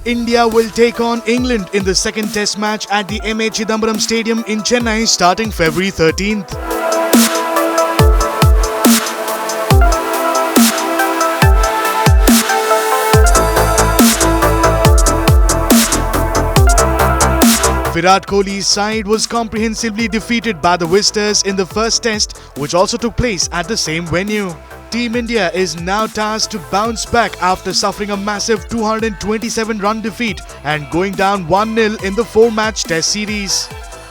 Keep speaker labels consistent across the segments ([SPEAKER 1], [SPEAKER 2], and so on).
[SPEAKER 1] India will take on England in the second test match at the MA Chidambaram Stadium in Chennai starting February 13th. Virat Kohli's side was comprehensively defeated by the visitors in the first test, which also took place at the same venue. Team India is now tasked to bounce back after suffering a massive 227-run defeat and going down 1-0 in the 4-match test series.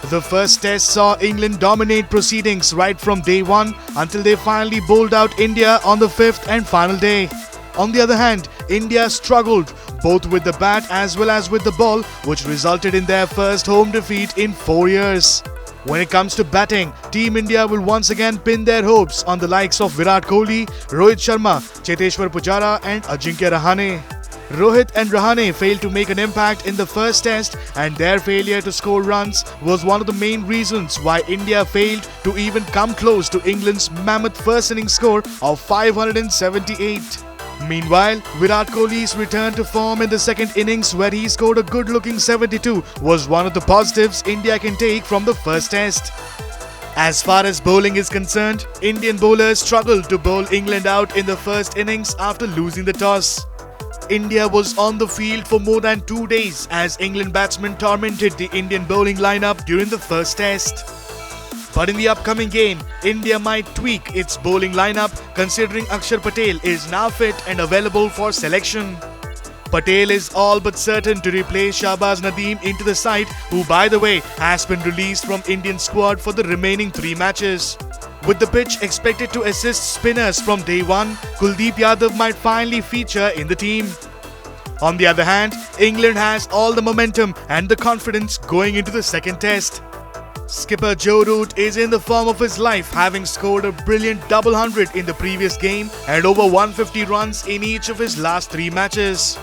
[SPEAKER 1] The first test saw England dominate proceedings right from day one until they finally bowled out India on the 5th and final day. On the other hand, India struggled both with the bat as well as with the ball, which resulted in their first home defeat in 4 years. When it comes to batting, Team India will once again pin their hopes on the likes of Virat Kohli, Rohit Sharma, Cheteshwar Pujara and Ajinkya Rahane. Rohit and Rahane failed to make an impact in the first test, and their failure to score runs was one of the main reasons why India failed to even come close to England's mammoth first innings score of 578. Meanwhile, Virat Kohli's return to form in the second innings, where he scored a good-looking 72, was one of the positives India can take from the first test. As far as bowling is concerned, Indian bowlers struggled to bowl England out in the first innings after losing the toss. India was on the field for more than 2 days as England batsmen tormented the Indian bowling lineup during the first test. But in the upcoming game, India might tweak its bowling lineup considering Akshar Patel is now fit and available for selection. Patel is all but certain to replace Shahbaz Nadeem into the side, who by the way has been released from Indian squad for the remaining 3 matches. With the pitch expected to assist spinners from day one, Kuldeep Yadav might finally feature in the team. On the other hand, England has all the momentum and the confidence going into the second test. Skipper Joe Root is in the form of his life, having scored a brilliant double hundred in the previous game and over 150 runs in each of his last 3 matches.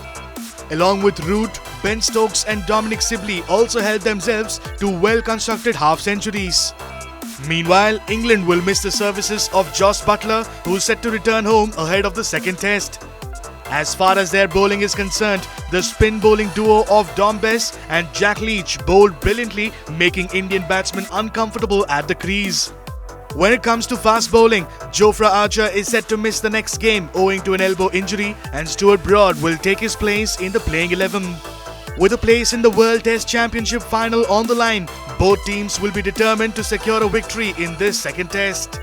[SPEAKER 1] Along with Root, Ben Stokes and Dominic Sibley also held themselves to well-constructed half-centuries. Meanwhile, England will miss the services of Jos Buttler, who's set to return home ahead of the second test. As far as their bowling is concerned, the spin bowling duo of Dom Bess and Jack Leach bowled brilliantly, making Indian batsmen uncomfortable at the crease. When it comes to fast bowling, Jofra Archer is set to miss the next game owing to an elbow injury, and Stuart Broad will take his place in the playing 11. With a place in the World Test Championship final on the line, both teams will be determined to secure a victory in this second test.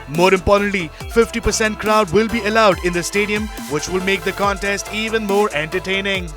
[SPEAKER 1] More importantly, 50% crowd will be allowed in the stadium, which will make the contest even more entertaining.